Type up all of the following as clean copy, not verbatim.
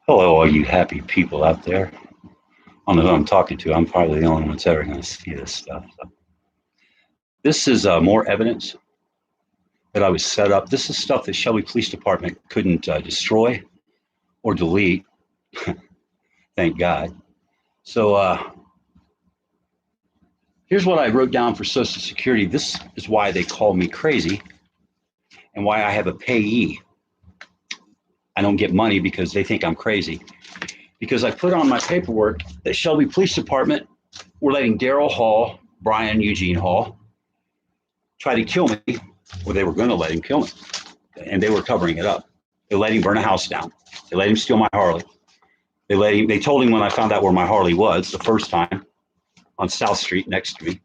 Hello, all you happy people out there. I don't know who I'm talking to. I'm probably the only one that's ever going to see this stuff. So, this is more evidence that I was set up. This is stuff that Shelby Police Department couldn't destroy or delete. Thank God. So, here's what I wrote down for Social Security. This is why they call me crazy and why I have a payee. I don't get money because they think I'm crazy. Because I put on my paperwork that Shelby Police Department were letting Daryl Hall, Brian Eugene Hall, try to kill me, or they were going to let him kill me, and they were covering it up. They let him burn a house down. They let him steal my Harley. They told him when I found out where my Harley was the first time on South Street next to me.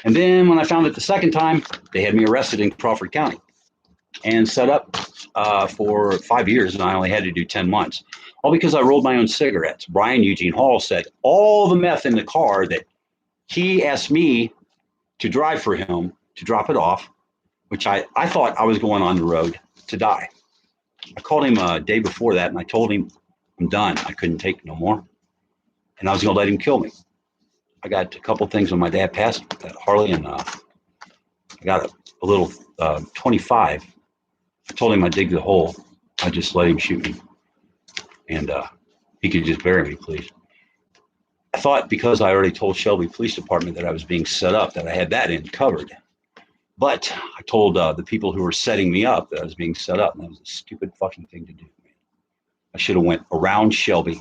And then when I found it the second time, they had me arrested in Crawford County and set up for 5 years, and I only had to do 10 months. All because I rolled my own cigarettes. Brian Eugene Hall said all the meth in the car that he asked me to drive for him to drop it off, which I thought I was going on the road to die. I called him a day before that, and I told him I'm done. I couldn't take no more, and I was going to let him kill me. I got a couple things when my dad passed, that Harley, and I got a little 25. I told him I'd dig the hole. I'd just let him shoot me, and he could just bury me, please. I thought because I already told Shelby Police Department that I was being set up, that I had that in covered. But I told the people who were setting me up that I was being set up, and that was a stupid fucking thing to do. I should have went around Shelby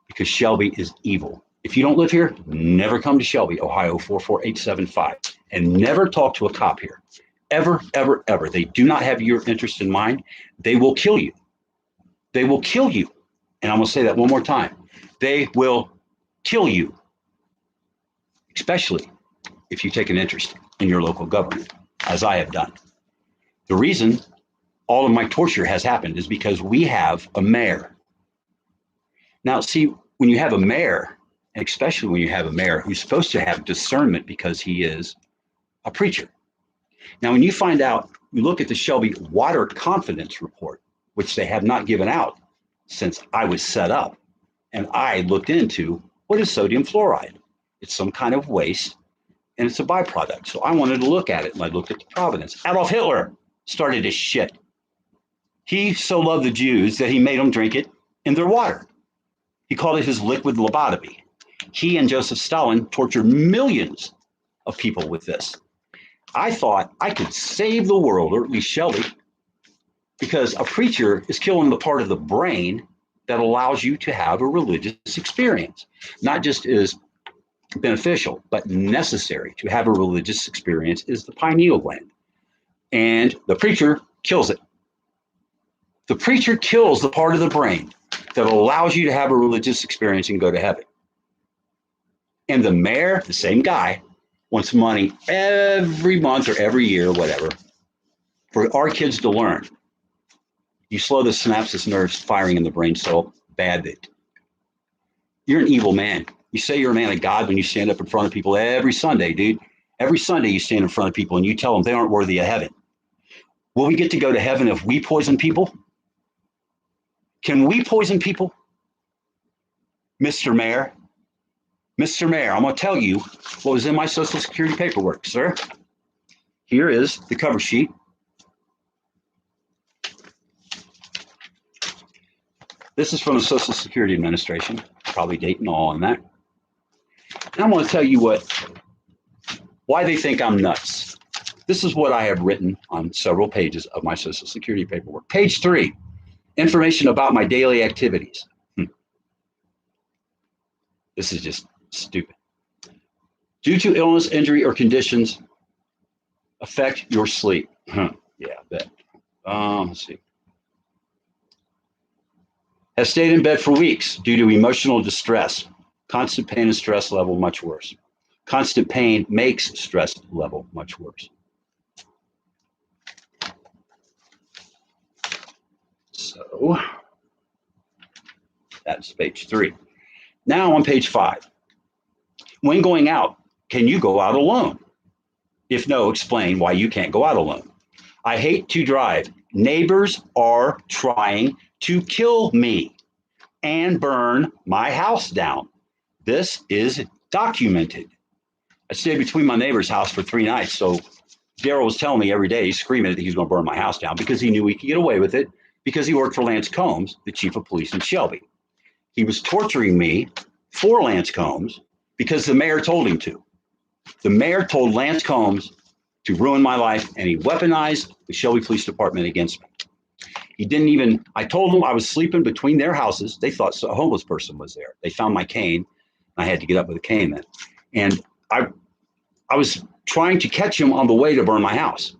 because Shelby is evil. If you don't live here, never come to Shelby, Ohio 44875, and never talk to a cop here. Ever, ever, ever. They do not have your interest in mind. They will kill you. They will kill you. And I'm going to say that one more time. They will kill you, especially if you take an interest in your local government, as I have done. The reason all of my torture has happened is because we have a mayor. Now, see, when you have a mayor, and especially when you have a mayor who's supposed to have discernment because he is a preacher. Now, when you find out, you look at the Shelby Water Confidence Report, which they have not given out since I was set up, and I looked into what is sodium fluoride. It's some kind of waste, and it's a byproduct. So I wanted to look at it, and I looked at the provenance. Adolf Hitler started this shit. He so loved the Jews that he made them drink it in their water. He called it his liquid lobotomy. He and Joseph Stalin tortured millions of people with this. I thought I could save the world, or at least Shelby, because a preacher is killing the part of the brain that allows you to have a religious experience. Not just is beneficial, but necessary to have a religious experience is the pineal gland. And the preacher kills it. The preacher kills the part of the brain that allows you to have a religious experience and go to heaven. And the mayor, the same guy, wants money every month or every year, whatever, for our kids to learn. You slow the synapses nerves firing in the brain so bad that you're an evil man. You say you're a man of God when you stand up in front of people every Sunday, dude. Every Sunday you stand in front of people and you tell them they aren't worthy of heaven. Will we get to go to heaven if we poison people? Can we poison people? Mr. Mayor? Mr. Mayor, I'm going to tell you what was in my Social Security paperwork, sir. Here is the cover sheet. This is from the Social Security Administration, probably date and all on that. And I'm going to tell you why they think I'm nuts. This is what I have written on several pages of my Social Security paperwork. Page 3, information about my daily activities. This is just stupid. Due to illness, injury, or conditions affect your sleep. Yeah, I bet. Let's see. Has stayed in bed for weeks due to emotional distress. Constant pain and stress level much worse. Constant pain makes stress level much worse. So that's page 3. Now on page 5. When going out, can you go out alone? If no, explain why you can't go out alone. I hate to drive. Neighbors are trying to kill me. and burn my house down. This is documented. I stayed between my neighbor's house for 3 nights. So Daryl was telling me every day, screaming that he was going to burn my house down because he knew he could get away with it because he worked for Lance Combs, the chief of police in Shelby. He was torturing me for Lance Combs because the mayor told him to. The mayor told Lance Combs to ruin my life, and he weaponized the Shelby Police Department against me. He didn't even, I told them I was sleeping between their houses. They thought a homeless person was there. They found my cane. I had to get up with a cane then. And I was trying to catch him on the way to burn my house.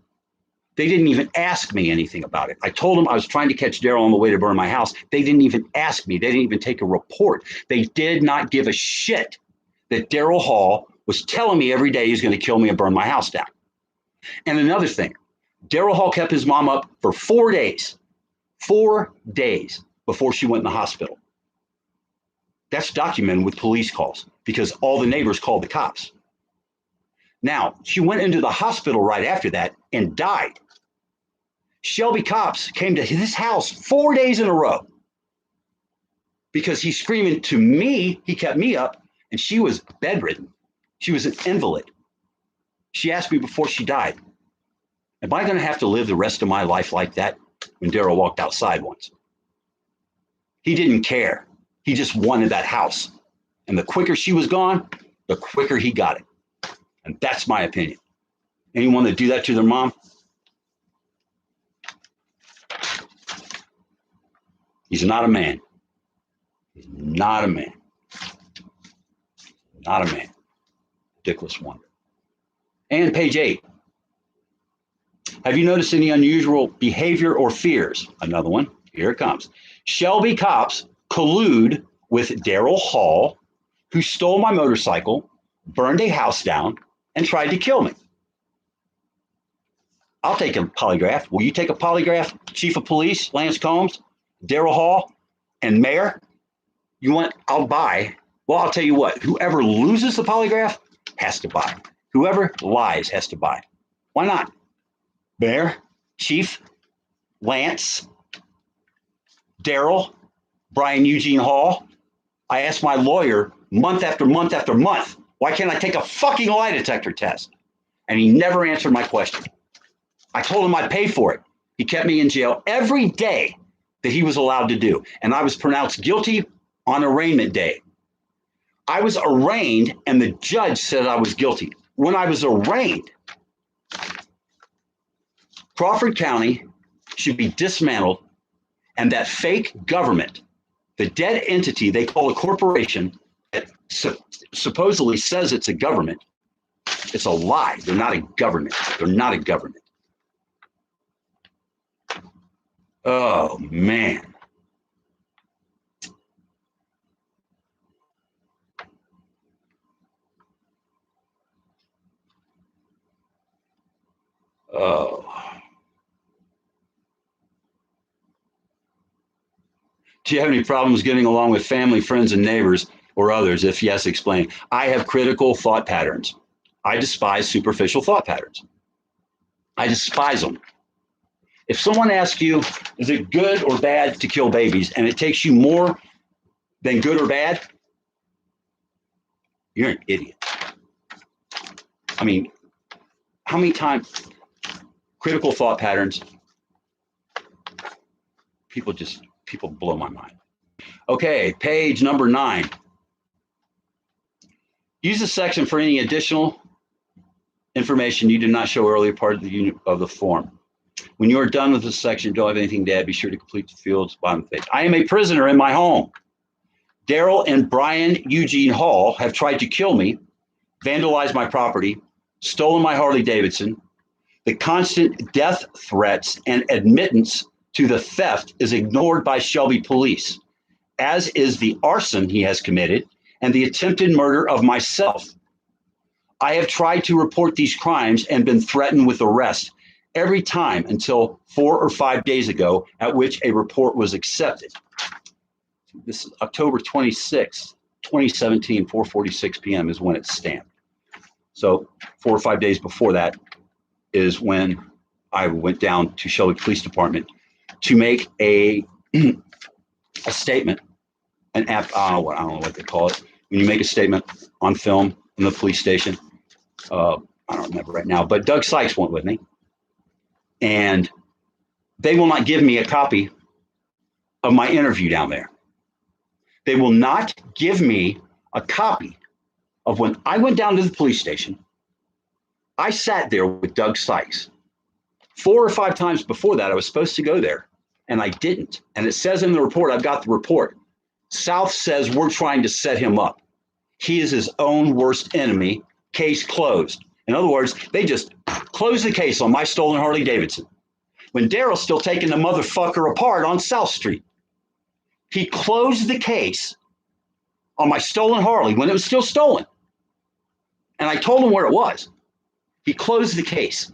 They didn't even ask me anything about it. I told them I was trying to catch Daryl on the way to burn my house. They didn't even ask me. They didn't even take a report. They did not give a shit that Daryl Hall was telling me every day he's going to kill me and burn my house down. And another thing, Daryl Hall kept his mom up for 4 days. 4 days before she went in the hospital. That's documented with police calls because all the neighbors called the cops. Now, she went into the hospital right after that and died. Shelby cops came to his house 4 days in a row because he's screaming to me. He kept me up, and she was bedridden. She was an invalid. She asked me before she died, am I going to have to live the rest of my life like that? When Daryl walked outside once. He didn't care. He just wanted that house. And the quicker she was gone, the quicker he got it. And that's my opinion. Anyone that do that to their mom, he's not a man. He's not a man. Not a man. Ridiculous wonder. And page 8. Have you noticed any unusual behavior or fears? Another one. Here it comes. Shelby cops collude with Daryl Hall, who stole my motorcycle, burned a house down, and tried to kill me. I'll take a polygraph. Will you take a polygraph, Chief of Police, Lance Combs, Daryl Hall, and Mayor? You want, I'll buy. Well, I'll tell you what, whoever loses the polygraph has to buy. Whoever lies has to buy. Why not? Mayor, Chief, Lance, Daryl, Brian Eugene Hall. I asked my lawyer month after month after month, why can't I take a fucking lie detector test? And he never answered my question. I told him I'd pay for it. He kept me in jail every day that he was allowed to do. And I was pronounced guilty on arraignment day. I was arraigned and the judge said I was guilty. When I was arraigned, Crawford County should be dismantled, and that fake government, the dead entity they call a corporation that supposedly says it's a government, it's a lie. They're not a government. They're not a government. Oh, man. Oh. Do you have any problems getting along with family, friends, and neighbors or others? If yes, explain. I have critical thought patterns. I despise superficial thought patterns. I despise them. If someone asks you, is it good or bad to kill babies, and it takes you more than good or bad, you're an idiot. I mean, how many times critical thought patterns, people blow my mind. Okay, page number 9. Use the section for any additional information you did not show earlier part of the form. When you are done with this section, don't have anything to add, be sure to complete the fields bottom of the page. I am a prisoner in my home. Daryl and Brian Eugene Hall have tried to kill me, vandalized my property, stolen my Harley Davidson. The constant death threats and admittance to the theft is ignored by Shelby police, as is the arson he has committed and the attempted murder of myself. I have tried to report these crimes and been threatened with arrest every time until 4 or 5 days ago, at which a report was accepted. This is October 26, 2017, 4:46 p.m. is when it's stamped. So 4 or 5 days before that is when I went down to Shelby Police Department to make a statement an app. I don't know what they call it. When you make a statement on film in the police station. I don't remember right now, but Doug Sykes went with me, and they will not give me a copy of my interview down there. They will not give me a copy of when I went down to the police station. I sat there with Doug Sykes 4 or 5 times before that. I was supposed to go there, and I didn't. And it says in the report, I've got the report. South says we're trying to set him up. He is his own worst enemy. Case closed. In other words, they just closed the case on my stolen Harley Davidson. When Daryl's still taking the motherfucker apart on South Street. He closed the case on my stolen Harley when it was still stolen. And I told him where it was. He closed the case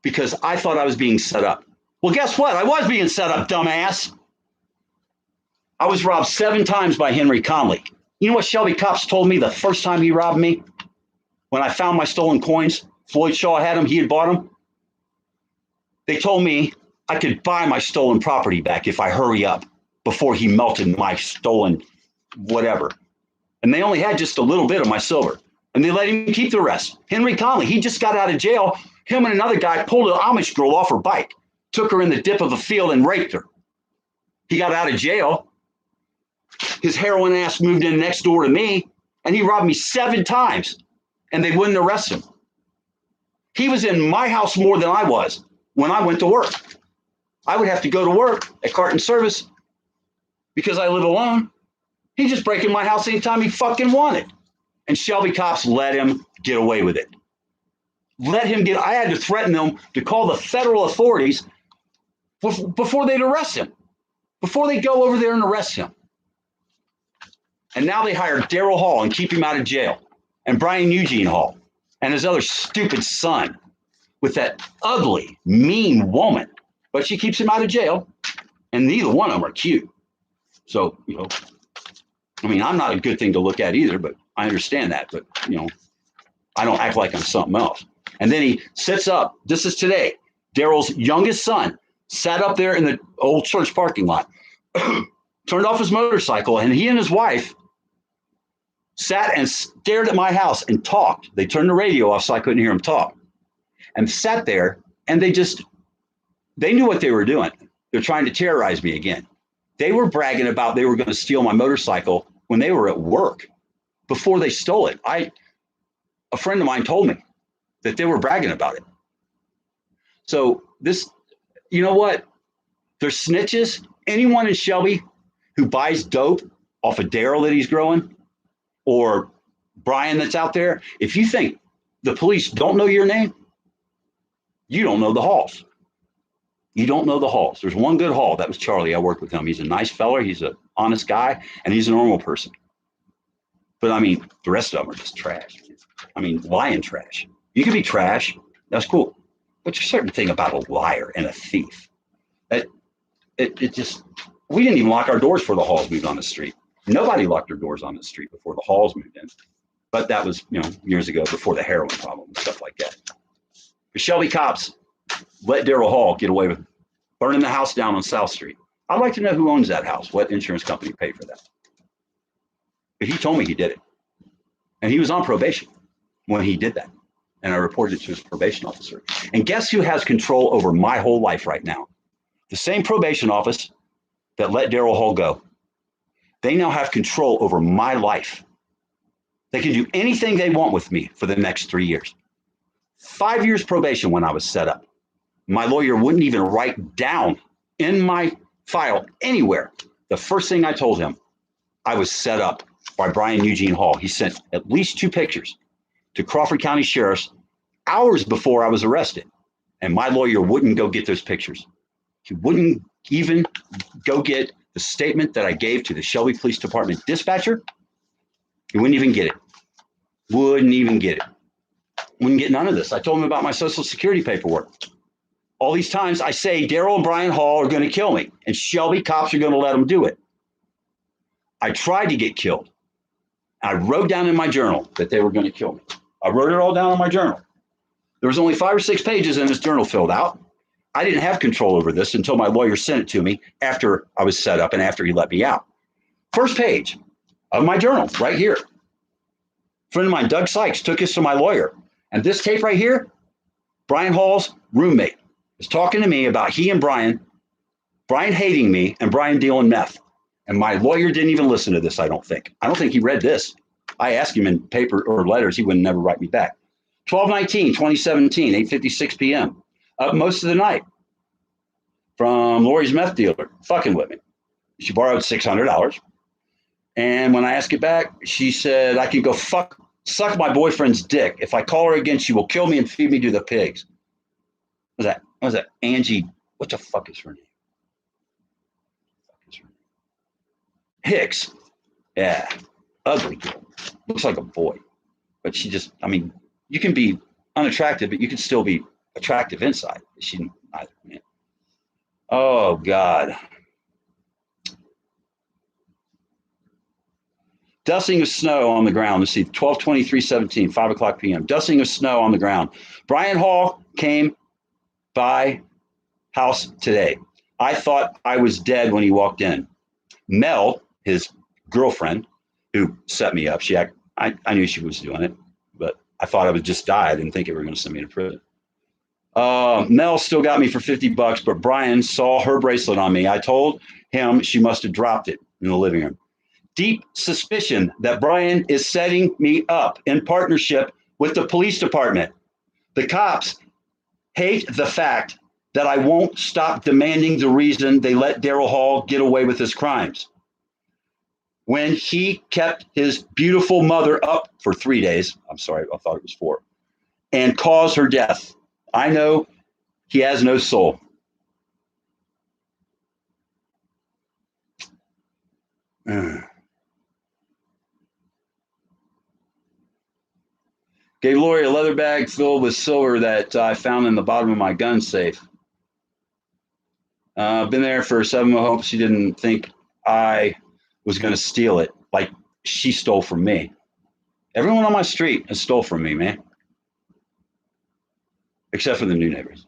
because I thought I was being set up. Well, guess what? I was being set up, dumbass. I was robbed 7 times by Henry Conley. You know what Shelby cops told me the first time he robbed me? When I found my stolen coins, Floyd Shaw had them, he had bought them. They told me I could buy my stolen property back if I hurry up before he melted my stolen whatever. And they only had just a little bit of my silver. And they let him keep the rest. Henry Conley, he just got out of jail. Him and another guy pulled an Amish girl off her bike, took her in the dip of a field and raped her. He got out of jail. His heroin ass moved in next door to me, and he robbed me 7 times, and they wouldn't arrest him. He was in my house more than I was when I went to work. I would have to go to work at Carton Service because I live alone. He'd just break in my house anytime he fucking wanted. And Shelby cops let him get away with it. I had to threaten them to call the federal authorities before they'd arrest him, before they go over there and arrest him. And now they hired Daryl Hall and keep him out of jail, and Brian Eugene Hall and his other stupid son with that ugly, mean woman. But she keeps him out of jail, and neither one of them are cute. So, I mean, I'm not a good thing to look at either, but I understand that. But, I don't act like I'm something else. And then he sits up. This is today. Daryl's youngest son sat up there in the old church parking lot, turned off his motorcycle, and he and his wife sat and stared at my house and talked. They turned the radio off so I couldn't hear them talk, and sat there, and they knew what they were doing. They're trying to terrorize me again. They were bragging about they were going to steal my motorcycle when they were at work before they stole it. A friend of mine told me that they were bragging about it. So this, you know what? They're snitches. Anyone in Shelby who buys dope off of Daryl that he's growing, or Brian that's out there, if you think the police don't know your name, you don't know the Halls. You don't know the Halls. There's one good Hall. That was Charlie. I worked with him. He's a nice fella. He's an honest guy, and he's a normal person. But I mean, the rest of them are just trash. I mean, lying trash. You can be trash. That's cool. But there's a certain thing about a liar and a thief. It just, we didn't even lock our doors before the Halls moved on the street. Nobody locked their doors on the street before the Halls moved in. But that was, years ago before the heroin problem and stuff like that. The Shelby cops let Daryl Hall get away with burning the house down on South Street. I'd like to know who owns that house, what insurance company paid for that. But he told me he did it. And he was on probation when he did that. And I reported it to his probation officer. And guess who has control over my whole life right now? The same probation office that let Daryl Hall go. They now have control over my life. They can do anything they want with me for the next 3 years. 5 years probation when I was set up. My lawyer wouldn't even write down in my file anywhere. The first thing I told him, I was set up by Brian Eugene Hall. He sent at least 2 pictures to Crawford County Sheriff's hours before I was arrested. And my lawyer wouldn't go get those pictures. He wouldn't even go get the statement that I gave to the Shelby Police Department dispatcher. He wouldn't even get it. Wouldn't even get it. Wouldn't get none of this. I told him about my Social Security paperwork. All these times I say Daryl and Brian Hall are going to kill me, and Shelby cops are going to let them do it. I tried to get killed. I wrote down in my journal that they were going to kill me. I wrote it all down in my journal. There was only 5 or 6 pages in this journal filled out. I didn't have control over this until my lawyer sent it to me after I was set up and after he let me out. First page of my journal right here. A friend of mine, Doug Sykes, took this to my lawyer. And this tape right here, Brian Hall's roommate, is talking to me about he and Brian hating me and Brian dealing meth. And my lawyer didn't even listen to this, I don't think. I don't think he read this. I asked him in paper or letters, he would never write me back. 12/19/2017, 8:56 p.m. Up most of the night from Lori's meth dealer, fucking with me. She borrowed $600. And when I asked it back, she said, I can go suck my boyfriend's dick. If I call her again, she will kill me and feed me to the pigs. What was that? Angie, what the fuck is her name? Hicks. Yeah. Ugly girl. Looks like a boy. But she just, I mean, you can be unattractive, but you can still be attractive inside. Oh, God. Dusting of snow on the ground. Let's see, 12/23/17, 5 o'clock p.m. Dusting of snow on the ground. Brian Hall came by house today. I thought I was dead when he walked in. Mel, his girlfriend, who set me up, I knew she was doing it, but I thought I would just die. I didn't think they were going to send me to prison. Mel still got me for $50, but Brian saw her bracelet on me. I told him she must have dropped it in the living room. Deep suspicion that Brian is setting me up in partnership with the police department. The cops hate the fact that I won't stop demanding the reason they let Daryl Hall get away with his crimes. When he kept his beautiful mother up for 3 days, I'm sorry, I thought it was 4, and caused her death. I know he has no soul. Gave Lori a leather bag filled with silver that I found in the bottom of my gun safe. Been there for 7 months. Hope she didn't think I was going to steal it like she stole from me. Everyone on my street has stole from me, man. Except for the new neighbors.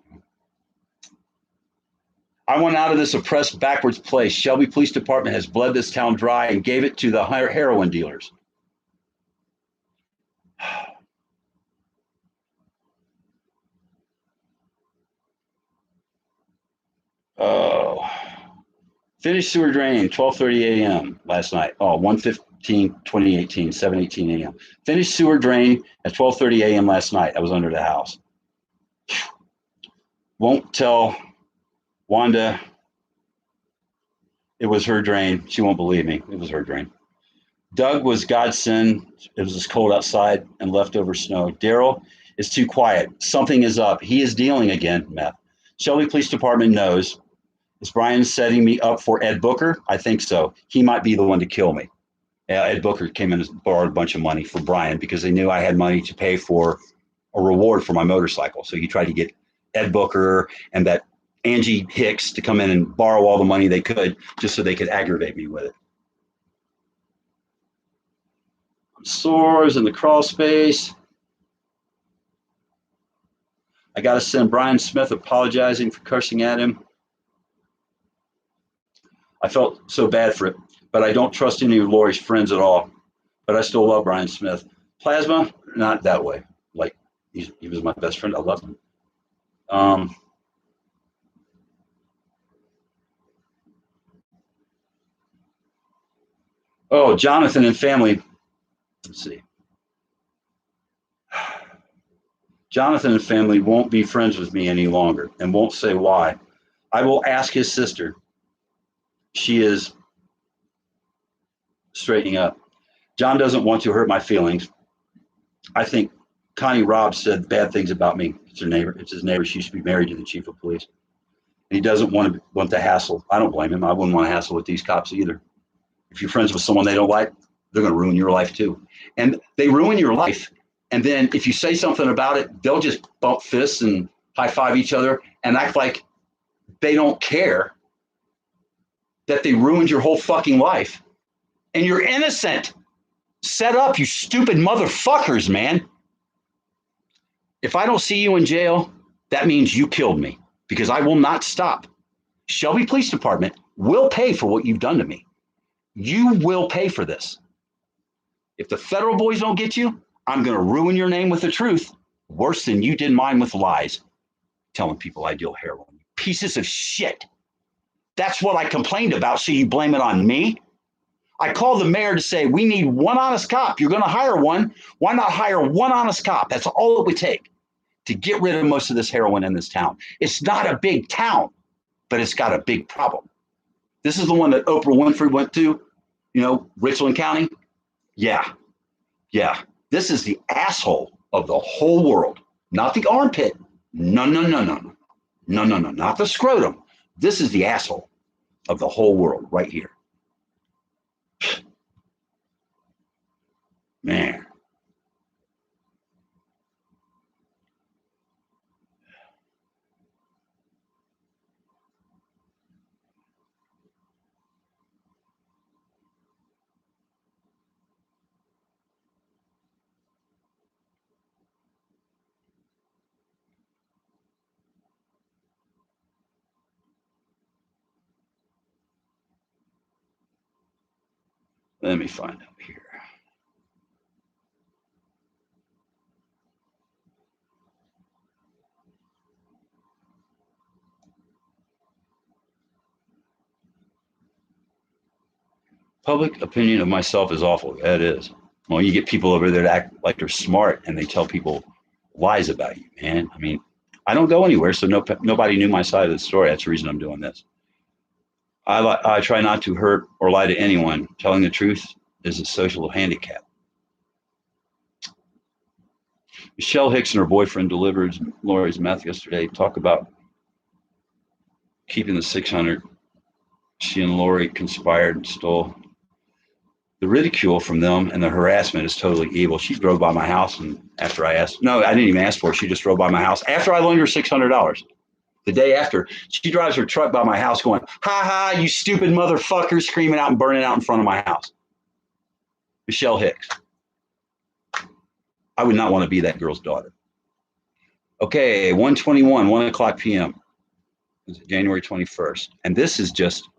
I want out of this oppressed, backwards place. Shelby Police Department has bled this town dry and gave it to the heroin dealers. Oh. Finished sewer drain, 12:30 a.m. last night. Oh, 1/15/2018, 7:18 a.m. Finished sewer drain at 12:30 a.m. last night. I was under the house. Won't tell Wanda it was her drain. She won't believe me. It was her drain. Doug was godsend. It was just cold outside and leftover snow. Daryl is too quiet. Something is up. He is dealing again, meth. Shelby Police Department knows. Is Brian setting me up for Ed Booker? I think so. He might be the one to kill me. Ed Booker came in and borrowed a bunch of money for Brian because they knew I had money to pay for a reward for my motorcycle. So he tried to get Ed Booker and that Angie Hicks to come in and borrow all the money they could just so they could aggravate me with it. Sores in the crawl space. I got to send Brian Smith apologizing for cursing at him. I felt so bad for it, but I don't trust any of Lori's friends at all. But I still love Brian Smith. Plasma, not that way. Like he was my best friend. I loved him. Oh, Jonathan and family. Let's see. Jonathan and family won't be friends with me any longer and won't say why. I will ask his sister. She is straightening up. John doesn't want to hurt my feelings. I think Connie Robb said bad things about me. It's her neighbor. It's his neighbor. She used to be married to the chief of police. And he doesn't want the hassle. I don't blame him. I wouldn't want to hassle with these cops either. If you're friends with someone they don't like, they're going to ruin your life too. And they ruin your life. And then if you say something about it, they'll just bump fists and high five each other and act like they don't care that they ruined your whole fucking life. And you're innocent. Set up, you stupid motherfuckers, man. If I don't see you in jail, that means you killed me because I will not stop. Shelby Police Department will pay for what you've done to me. You will pay for this. If the federal boys don't get you, I'm going to ruin your name with the truth worse than you did mine with lies, telling people I deal heroin. Pieces of shit. That's what I complained about, so you blame it on me? I called the mayor to say, we need one honest cop. You're going to hire one. Why not hire one honest cop? That's all it would take to get rid of most of this heroin in this town. It's not a big town, but it's got a big problem. This is the one that Oprah Winfrey went to, Richland County. Yeah. This is the asshole of the whole world, not the armpit. No, not the scrotum. This is the asshole of the whole world right here. Man. Let me find out here. Public opinion of myself is awful. Yeah, it is. Well, you get people over there that act like they're smart and they tell people lies about you, man. I mean, I don't go anywhere, so nobody knew my side of the story. That's the reason I'm doing this. I try not to hurt or lie to anyone. Telling the truth is a social handicap. Michelle Hicks and her boyfriend delivered Lori's meth yesterday. Talk about keeping the 600. She and Lori conspired and stole. The ridicule from them and the harassment is totally evil. She drove by my house, and after I asked, no, I didn't even ask for it. She just drove by my house after I loaned her $600. The day after, she drives her truck by my house going, ha ha, you stupid motherfucker, screaming out and burning out in front of my house. Michelle Hicks. I would not want to be that girl's daughter. Okay, 1:21, 1 o'clock p.m. January 21st. And this is just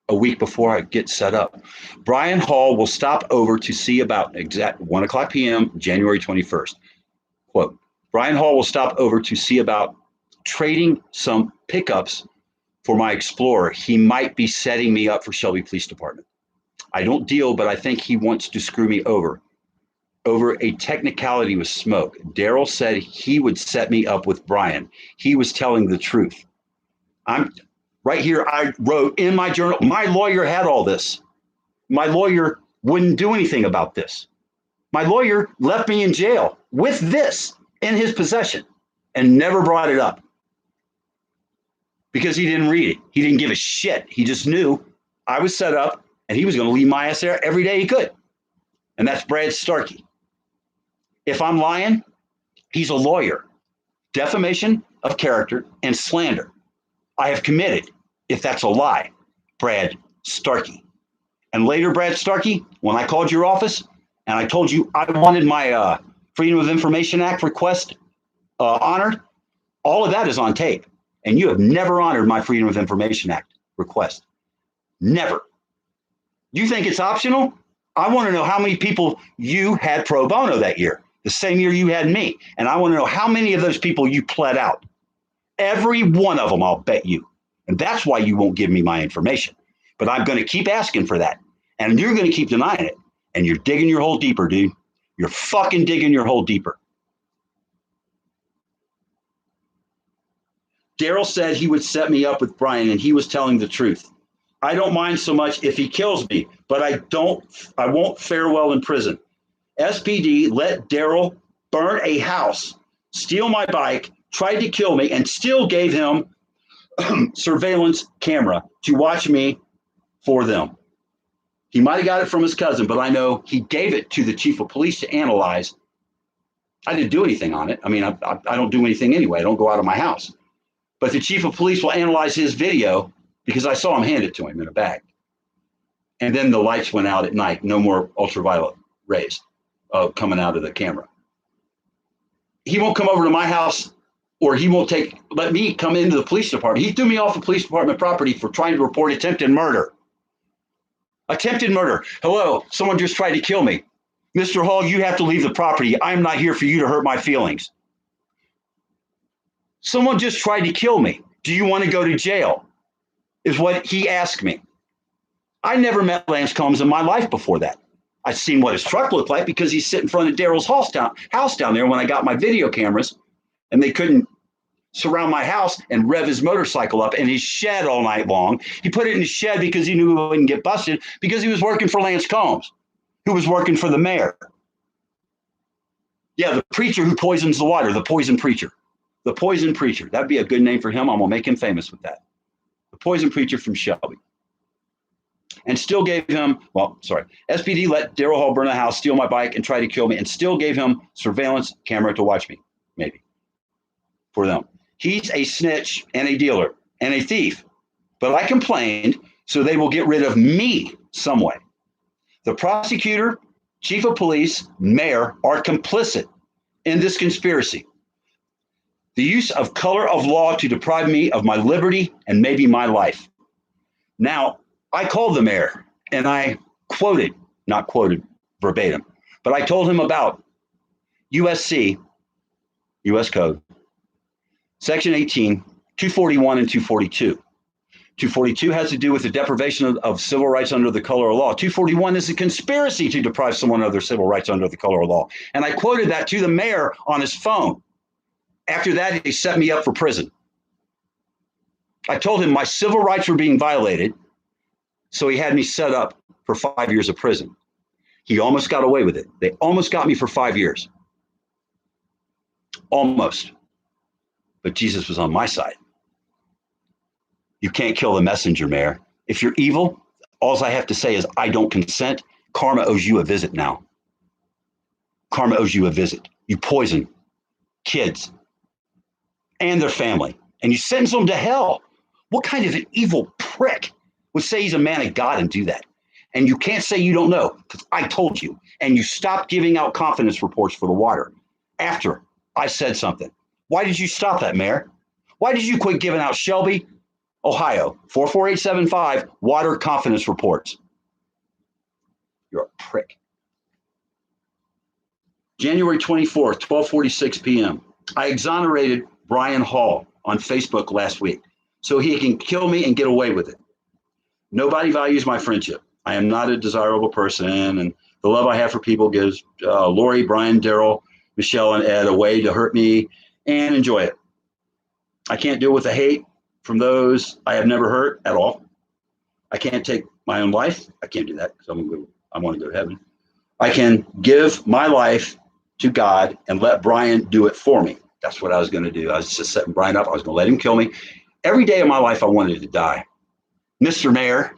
a week before I get set up. Brian Hall will stop over to see about exact 1 o'clock p.m., January 21st. Quote, Brian Hall will stop over to see about trading some pickups for my Explorer. He might be setting me up for Shelby Police Department. I don't deal, but I think he wants to screw me over a technicality with smoke. Daryl said he would set me up with Brian. He was telling the truth. I'm right here. I wrote in my journal, my lawyer had all this. My lawyer wouldn't do anything about this. My lawyer left me in jail with this in his possession and never brought it up because he didn't read it. He didn't give a shit. He just knew I was set up and he was going to leave my ass there every day he could. And that's Brad Starkey. If I'm lying, he's a lawyer. Defamation of character and slander. I have committed, if that's a lie, Brad Starkey. And later, Brad Starkey, when I called your office and I told you I wanted my Freedom of Information Act request honored, all of that is on tape. And you have never honored my Freedom of Information Act request. Never. You think it's optional? I want to know how many people you had pro bono that year, the same year you had me. And I want to know how many of those people you pled out. Every one of them, I'll bet you. And that's why you won't give me my information. But I'm going to keep asking for that. And you're going to keep denying it. And you're digging your hole deeper, dude. You're fucking digging your hole deeper. Daryl said he would set me up with Brian, and he was telling the truth. I don't mind so much if he kills me, but I won't fare well in prison. SPD let Daryl burn a house, steal my bike, tried to kill me, and still gave him surveillance camera to watch me for them. He might have got it from his cousin, but I know he gave it to the chief of police to analyze. I didn't do anything on it. I mean, I don't do anything anyway. I don't go out of my house. But the chief of police will analyze his video because I saw him hand it to him in a bag. And then the lights went out at night. No more ultraviolet rays coming out of the camera. He won't come over to my house, or he won't let me come into the police department. He threw me off the police department property for trying to report attempted murder. Attempted murder. Hello, someone just tried to kill me. Mr. Hall, you have to leave the property. I'm not here for you to hurt my feelings. Someone just tried to kill me. Do you want to go to jail? Is what he asked me. I never met Lance Combs in my life before that. I'd seen what his truck looked like because he's sitting in front of Daryl's house down there when I got my video cameras, and they couldn't surround my house and rev his motorcycle up in his shed all night long. He put it in his shed because he knew he wouldn't get busted because he was working for Lance Combs, who was working for the mayor. Yeah, the preacher who poisons the water, the poison preacher. The poison preacher. That'd be a good name for him. I'm going to make him famous with that. The poison preacher from Shelby. And still gave him, SPD let Daryl Hall burn the house, steal my bike, and try to kill me, and still gave him surveillance camera to watch me, maybe, for them. He's a snitch and a dealer and a thief. But I complained, so they will get rid of me some way. The prosecutor, chief of police, mayor are complicit in this conspiracy. The use of color of law to deprive me of my liberty and maybe my life. Now, I called the mayor and I not quoted verbatim, but I told him about USC, US Code, Section 18, 241 and 242. 242 has to do with the deprivation of civil rights under the color of law. 241 is a conspiracy to deprive someone of their civil rights under the color of law. And I quoted that to the mayor on his phone. After that, he set me up for prison. I told him my civil rights were being violated, so he had me set up for 5 years of prison. He almost got away with it. They almost got me for 5 years. Almost. But Jesus was on my side. You can't kill the messenger, Mayor. If you're evil, all I have to say is I don't consent. Karma owes you a visit now. Karma owes you a visit. You poison kids and their family, and you sentence them to hell. What kind of an evil prick would say he's a man of God and do that? And you can't say you don't know, because I told you. And you stopped giving out confidence reports for the water after I said something. Why did you stop that, Mayor? Why did you quit giving out Shelby, Ohio, 44875 water confidence reports? You're a prick. January 24th, 12:46 p.m. I exonerated Brian Hall on Facebook last week so he can kill me and get away with it. Nobody values my friendship. I am not a desirable person, and the love I have for people gives Lori, Brian, Daryl, Michelle, and Ed a way to hurt me and enjoy it. I can't deal with the hate from those I have never hurt at all. I can't take my own life. I can't do that because I want to go to heaven. I can give my life to God and let Brian do it for me. That's what I was going to do. I was just setting Brian up. I was going to let him kill me. Every day of my life, I wanted to die. Mr. Mayor,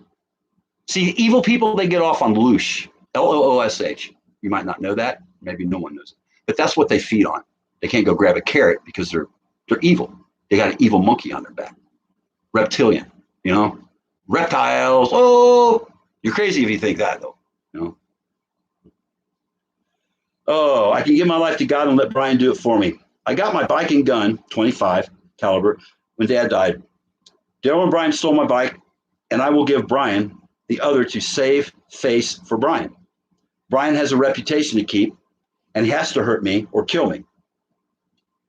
see, evil people, they get off on loosh, L-O-O-S-H. You might not know that. Maybe no one knows it. But that's what they feed on. They can't go grab a carrot because they're evil. They got an evil monkey on their back. Reptilian, reptiles. Oh, you're crazy if you think that, though. Oh, I can give my life to God and let Brian do it for me. I got my bike and gun, 25 caliber, when Dad died. Daryl and Brian stole my bike, and I will give Brian the other to save face for Brian. Brian has a reputation to keep, and he has to hurt me or kill me.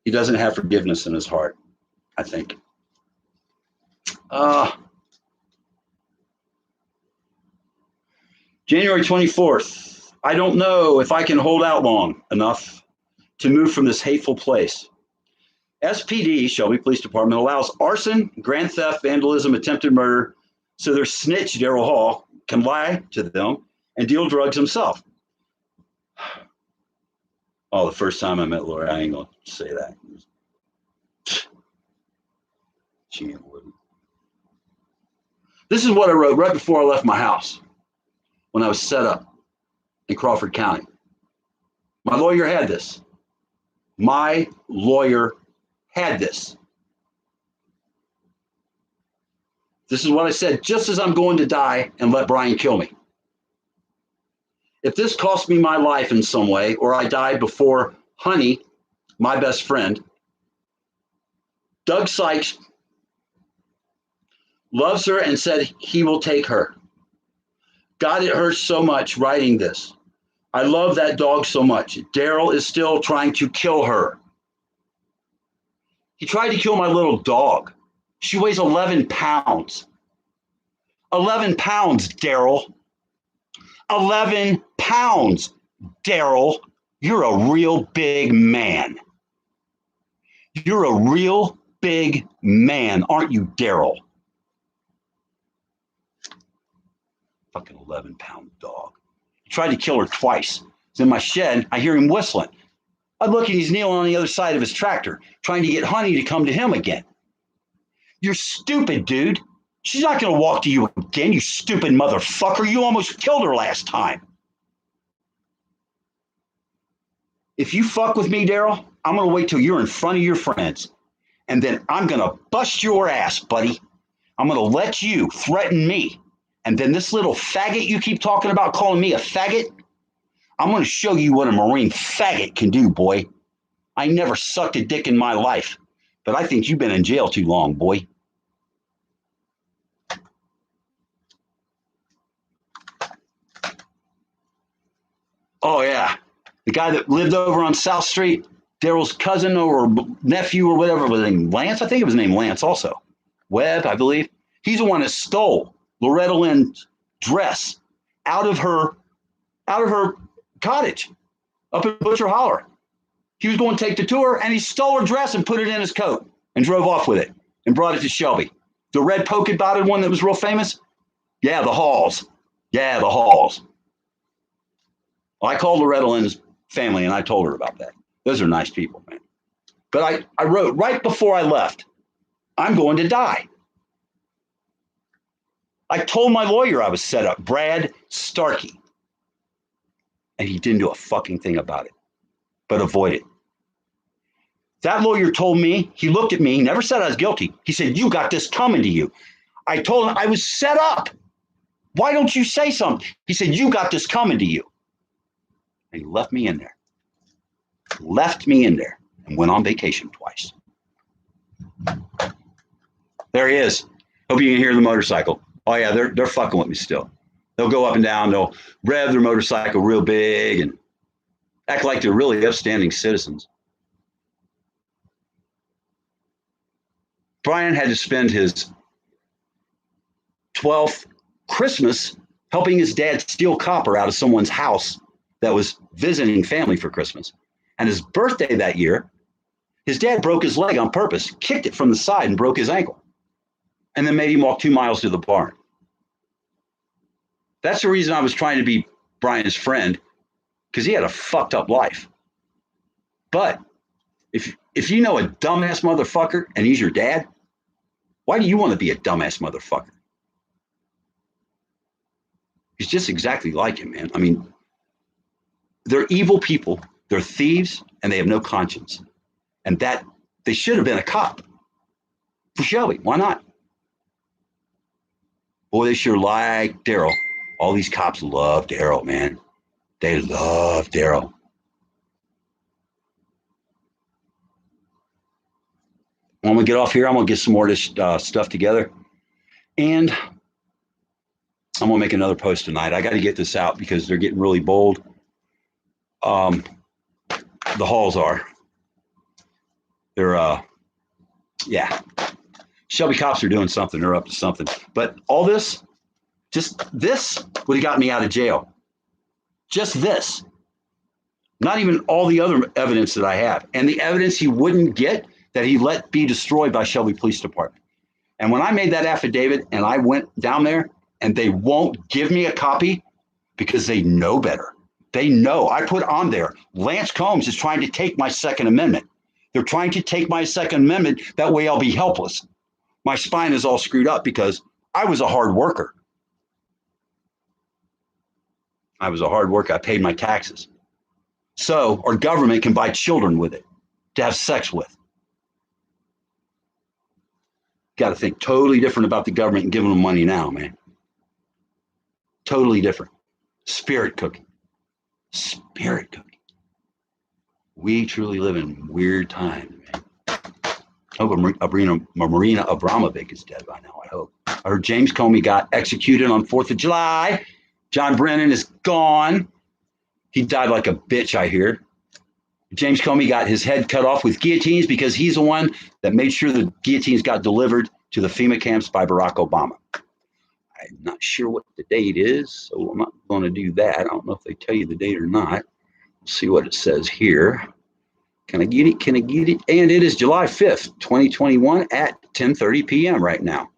He doesn't have forgiveness in his heart, I think. January 24th. I don't know if I can hold out long enough to move from this hateful place. SPD, Shelby Police Department, allows arson, grand theft, vandalism, attempted murder, so their snitch, Daryl Hall, can lie to them and deal drugs himself. Oh, the first time I met Lori, I ain't going to say that. She ain't wouldn't. This is what I wrote right before I left my house when I was set up in Crawford County. My lawyer had this. My lawyer had this. This is what I said just as I'm going to die and let Brian kill me. If this cost me my life in some way, or I died before Honey, my best friend, Doug Sykes loves her and said he will take her. God, it hurts so much writing this. I love that dog so much. Daryl is still trying to kill her. He tried to kill my little dog. She weighs 11 pounds. 11 pounds, Daryl. 11 pounds, Daryl. You're a real big man. You're a real big man, aren't you, Daryl? Fucking 11-pound dog. He tried to kill her twice. He's in my shed. I hear him whistling. I look and he's kneeling on the other side of his tractor, trying to get Honey to come to him again. You're stupid, dude. She's not going to walk to you again, you stupid motherfucker. You almost killed her last time. If you fuck with me, Daryl, I'm going to wait till you're in front of your friends. And then I'm going to bust your ass, buddy. I'm going to let you threaten me. And then this little faggot you keep talking about, calling me a faggot, I'm going to show you what a Marine faggot can do, boy. I never sucked a dick in my life, but I think you've been in jail too long, boy. Oh, yeah. The guy that lived over on South Street, Daryl's cousin or nephew or whatever was named Lance. I think it was named Lance also. Webb, I believe. He's the one that stole Loretta Lynn's dress out of her cottage up in Butcher Holler. He was going to take the tour and he stole her dress and put it in his coat and drove off with it and brought it to Shelby. The red polka dotted one that was real famous. Yeah, the Halls. Yeah, the Halls. Well, I called Loretta Lynn's family and I told her about that. Those are nice people, man. But I wrote right before I left, I'm going to die. I told my lawyer I was set up, Brad Starkey. And he didn't do a fucking thing about it, but avoid it. That lawyer told me, he looked at me, never said I was guilty. He said, you got this coming to you. I told him I was set up. Why don't you say something? He said, you got this coming to you. And he left me in there. Left me in there and went on vacation twice. There he is. Hope you can hear the motorcycle. Oh yeah, they're fucking with me still. They'll go up and down. They'll rev their motorcycle real big and act like they're really upstanding citizens. Brian had to spend his 12th Christmas helping his dad steal copper out of someone's house that was visiting family for Christmas. And his birthday that year, his dad broke his leg on purpose, kicked it from the side and broke his ankle, and then made him walk 2 miles to the barn. That's the reason I was trying to be Brian's friend, because he had a fucked up life. But if you know a dumbass motherfucker and he's your dad, why do you want to be a dumbass motherfucker? He's just exactly like him, man. I mean, they're evil people, they're thieves, and they have no conscience. And that they should have been a cop for Shelby. Why not? Boy, they sure like Daryl. All these cops love Daryl, man. They love Daryl. I'm going to get off here. I'm going to get some more of this stuff together. And I'm going to make another post tonight. I got to get this out because they're getting really bold. The Halls are. They're, yeah. Shelby cops are doing something. They're up to something. But all this, just this would have got me out of jail. Just this. Not even all the other evidence that I have. And the evidence he wouldn't get that he let be destroyed by Shelby Police Department. And when I made that affidavit and I went down there and they won't give me a copy because they know better. They know. I put on there, Lance Combs is trying to take my Second Amendment. They're trying to take my Second Amendment. That way I'll be helpless. My spine is all screwed up because I was a hard worker. I was a hard worker. I paid my taxes. So our government can buy children with it to have sex with. Got to think totally different about the government and giving them money now, man. Totally different. Spirit cooking. Spirit cooking. We truly live in weird times, man. I hope Marina Abramovic is dead by now, I hope. I heard James Comey got executed on 4th of July John Brennan is gone. He died like a bitch, I hear. James Comey got his head cut off with guillotines because he's the one that made sure the guillotines got delivered to the FEMA camps by Barack Obama. I'm not sure what the date is, so I'm not going to do that. I don't know if they tell you the date or not. Let's see what it says here. Can I get it? Can I get it? And it is July 5th, 2021 at 10:30 p.m. right now.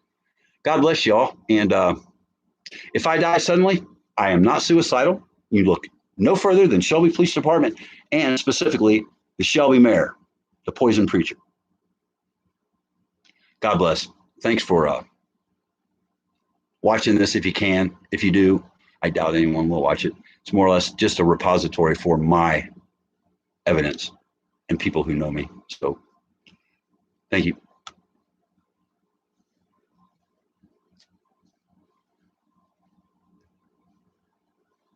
God bless y'all. And if I die suddenly, I am not suicidal. You look no further than Shelby Police Department and specifically the Shelby mayor, the poison preacher. God bless. Thanks for watching this if you can. If you do, I doubt anyone will watch it. It's more or less just a repository for my evidence and people who know me. So thank you.